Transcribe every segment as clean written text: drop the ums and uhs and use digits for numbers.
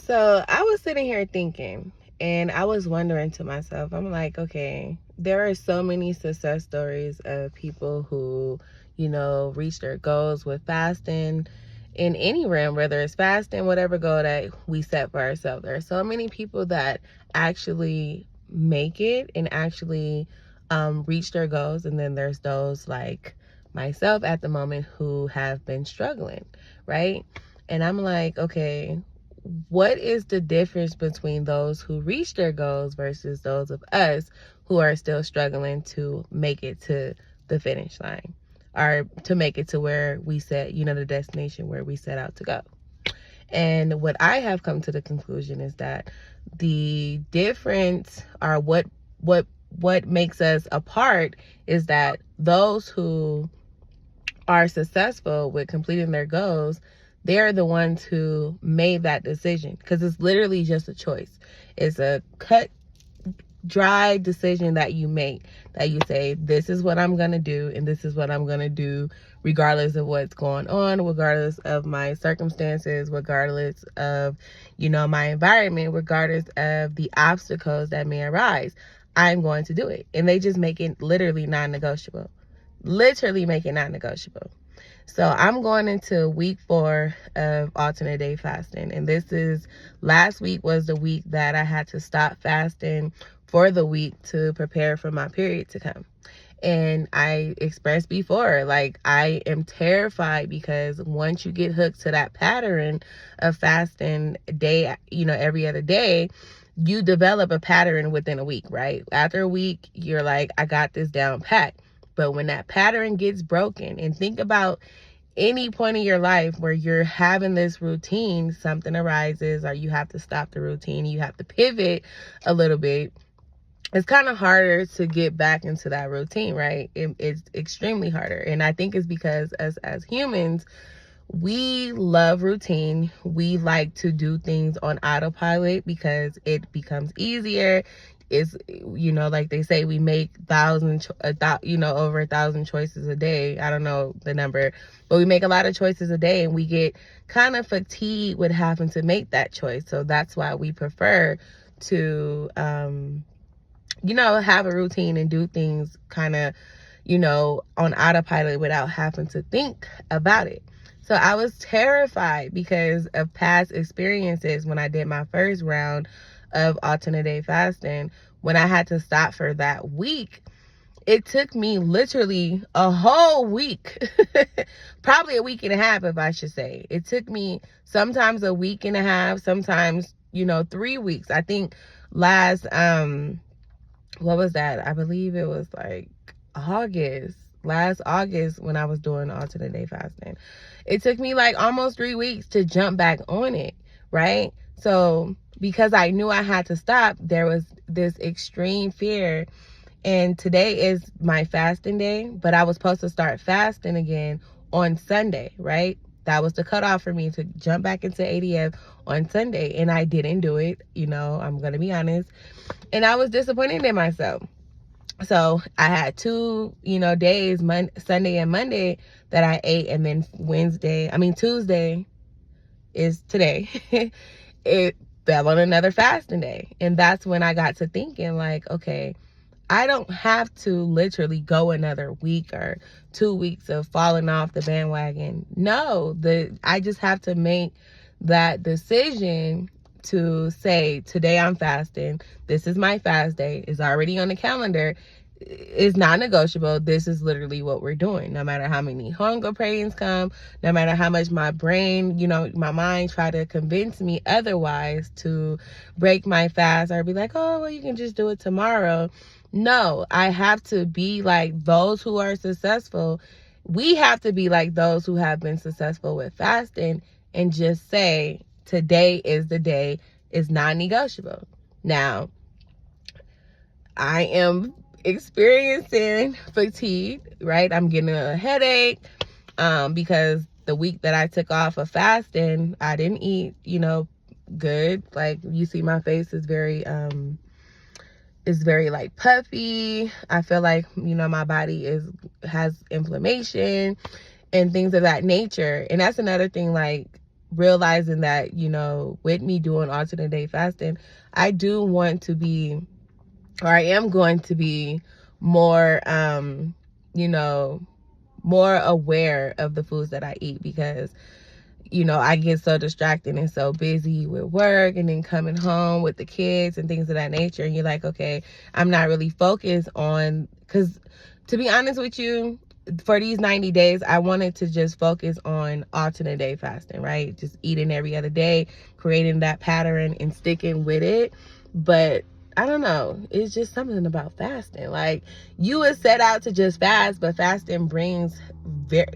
So I was sitting here thinking, and I was wondering to myself, I'm like, okay, there are so many success stories of people who, reach their goals with fasting in any realm, whether it's fasting, whatever goal that we set for ourselves. There are so many people that actually make it and actually reach their goals. And then there's those like myself at the moment who have been struggling, right? And I'm like, okay, what is the difference between those who reach their goals versus those of us who are still struggling to make it to the finish line, or to make it to where we set, the destination where we set out to go? And what I have come to the conclusion is that the difference, or what makes us apart, is that those who are successful with completing their goals, they're the ones who made that decision, because it's literally just a choice. It's a cut dry decision that you make, that you say, this is what I'm going to do, and this is what I'm going to do regardless of what's going on, regardless of my circumstances, regardless of, my environment, regardless of the obstacles that may arise. I'm going to do it. And they just make it literally non-negotiable. Literally make it non-negotiable. So I'm going into week 4 of alternate day fasting. And last week was the week that I had to stop fasting for the week to prepare for my period to come. And I expressed before, like, I am terrified, because once you get hooked to that pattern of fasting day, every other day, you develop a pattern within a week, right? After a week, you're like, I got this down pat. But when that pattern gets broken, and think about any point in your life where you're having this routine, something arises, or you have to stop the routine, you have to pivot a little bit, it's kind of harder to get back into that routine, right? It's extremely harder. And I think it's because us as humans, we love routine. We like to do things on autopilot because it becomes easier. It's, like they say, we make over 1,000 choices a day. I don't know the number, but we make a lot of choices a day, and we get kind of fatigued with having to make that choice. So that's why we prefer to, have a routine and do things kind of, on autopilot without having to think about it. So I was terrified because of past experiences when I did my first round of alternate day fasting. When I had to stop for that week, it took me literally a whole week, probably a week and a half, if I should say. It took me sometimes a week and a half, sometimes, 3 weeks. I think what was that? I believe it was like last August, when I was doing alternate day fasting. It took me like almost 3 weeks to jump back on it, right? So because I knew I had to stop, there was this extreme fear. And today is my fasting day, but I was supposed to start fasting again on Sunday, right? That was the cutoff for me to jump back into ADF on Sunday, and I didn't do it. I'm going to be honest. And I was disappointed in myself. So I had 2, days, Sunday and Monday, that I ate. And then Tuesday is today. It fell on another fasting day. And that's when I got to thinking, like, okay, I don't have to literally go another week or 2 weeks of falling off the bandwagon. No, I just have to make that decision to say, today I'm fasting. This is my fast day. It's already on the calendar. It's not negotiable. This is literally what we're doing. No matter how many hunger pains come, no matter how much my brain, my mind try to convince me otherwise to break my fast, or be like, oh, well, you can just do it tomorrow. No, I have to be like those who are successful. We have to be like those who have been successful with fasting, and just say, today is the day. It's non-negotiable. Now, I am experiencing fatigue, right? I'm getting a headache because the week that I took off of fasting, I didn't eat, good. Like, you see my face is very like puffy. I feel like, my body has inflammation and things of that nature. And that's another thing, like, realizing that, you know, with me doing alternate day fasting, I do want to be, or I am going to be more, you know, more aware of the foods that I eat, because, you know, I get so distracted and so busy with work and then coming home with the kids and things of that nature. And you're like, okay, I'm not really focused on, because to be honest with you, for these 90 days, I wanted to just focus on alternate day fasting, right? Just eating every other day, creating that pattern and sticking with it. But I don't know, it's just something about fasting. Like, you would set out to just fast, but fasting brings,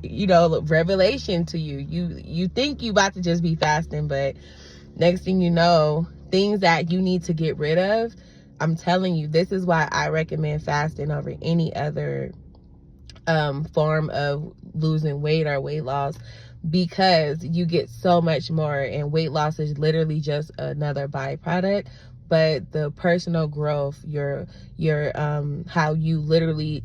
you know, revelation to you. You think you about to just be fasting, but next thing you know, things that you need to get rid of. I'm telling you, this is why I recommend fasting over any other form of losing weight or weight loss, because you get so much more, and weight loss is literally just another byproduct. But the personal growth, your how you literally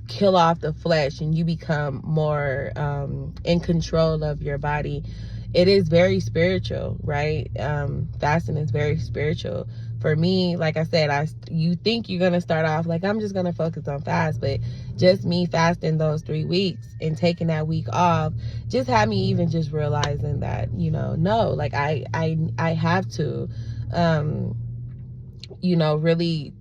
kill off the flesh and you become more in control of your body, it is very spiritual, right? Fasting is very spiritual. For me, like I said, you think you're gonna start off like, I'm just gonna focus on fast, but just me fasting those 3 weeks and taking that week off just had me even just realizing that, you know, no, like I have to you know, really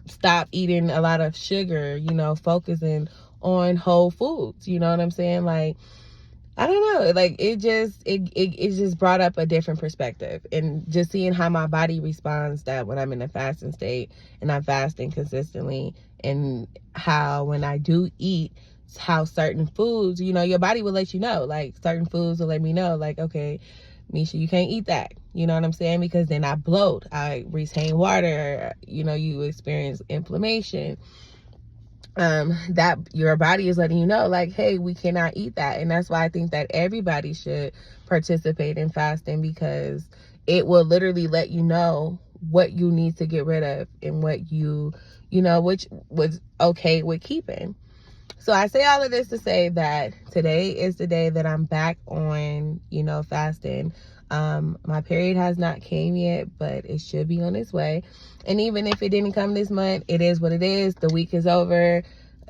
stop eating a lot of sugar, you know, focusing on whole foods, you know what I'm saying? Like, I don't know, like it just brought up a different perspective, and just seeing how my body responds that when I'm in a fasting state and I'm fasting consistently, and how when I do eat, how certain foods, you know, your body will let you know, like certain foods will let me know, like, okay, Misha, you can't eat that, you know what I'm saying? Because then I bloat, I retain water, you know, you experience inflammation. That your body is letting you know, like, hey, we cannot eat that. And that's why I think that everybody should participate in fasting, because it will literally let you know what you need to get rid of and what you know, which was okay with keeping. So I say all of this to say that today is the day that I'm back on, you know, fasting. My period has not came yet, but it should be on its way. And even if it didn't come this month, it is what it is. The week is over.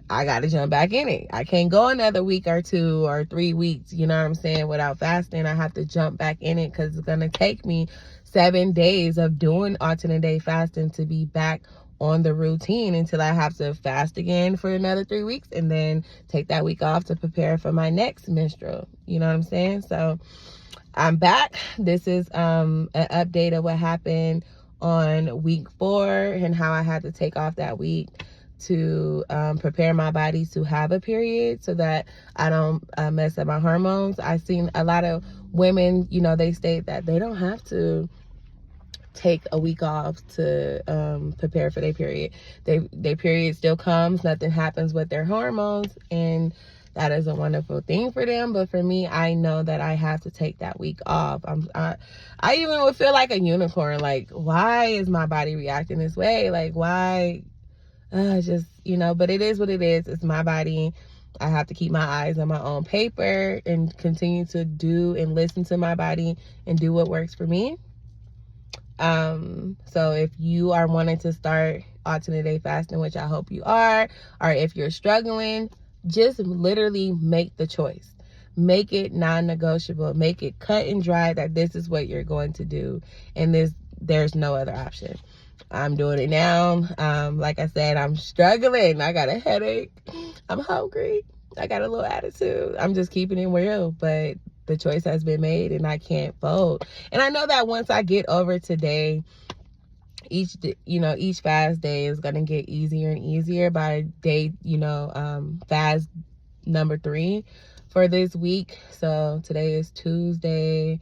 I got to jump back in it. I can't go another week or 2 or 3 weeks, you know what I'm saying, without fasting. I have to jump back in it, because it's going to take me 7 days of doing alternate day fasting to be back on the routine, until I have to fast again for another 3 weeks and then take that week off to prepare for my next menstrual. You know what I'm saying? So I'm back. This is an update of what happened on week 4 and how I had to take off that week to prepare my body to have a period, so that I don't mess up my hormones. I've seen a lot of women, you know, they state that they don't have to take a week off to prepare for their period. Their period still comes, nothing happens with their hormones, and that is a wonderful thing for them. But for me, I know that I have to take that week off. I even would feel like a unicorn. Like, why is my body reacting this way? Like, why? Just, you know, but it is what it is. It's my body. I have to keep my eyes on my own paper and continue to do and listen to my body and do what works for me. So if you are wanting to start alternate day fasting, which I hope you are, or if you're struggling, just literally make the choice. Make it non-negotiable. Make it cut and dry that this is what you're going to do, and there's no other option. I'm doing it now. Like I said, I'm struggling. I got a headache. I'm hungry. I got a little attitude. I'm just keeping it real, but the choice has been made and I can't fold. And I know that once I get over today, each fast day is going to get easier and easier by day, fast number 3 for this week. So today is Tuesday.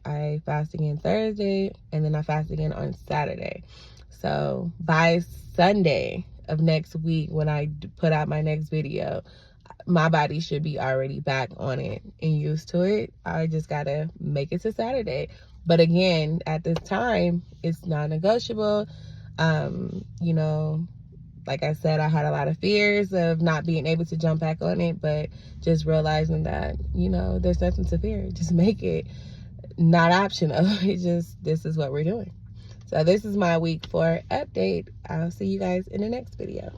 I fast again Thursday, and then I fast again on Saturday. So by Sunday of next week, when I put out my next video, my body should be already back on it and used to it. I just gotta make it to Saturday. But again, at this time, it's non-negotiable. Like I said, I had a lot of fears of not being able to jump back on it, but just realizing that, you know, there's nothing to fear. Just make it not optional. This is what we're doing. So this is my week 4 update. I'll see you guys in the next video.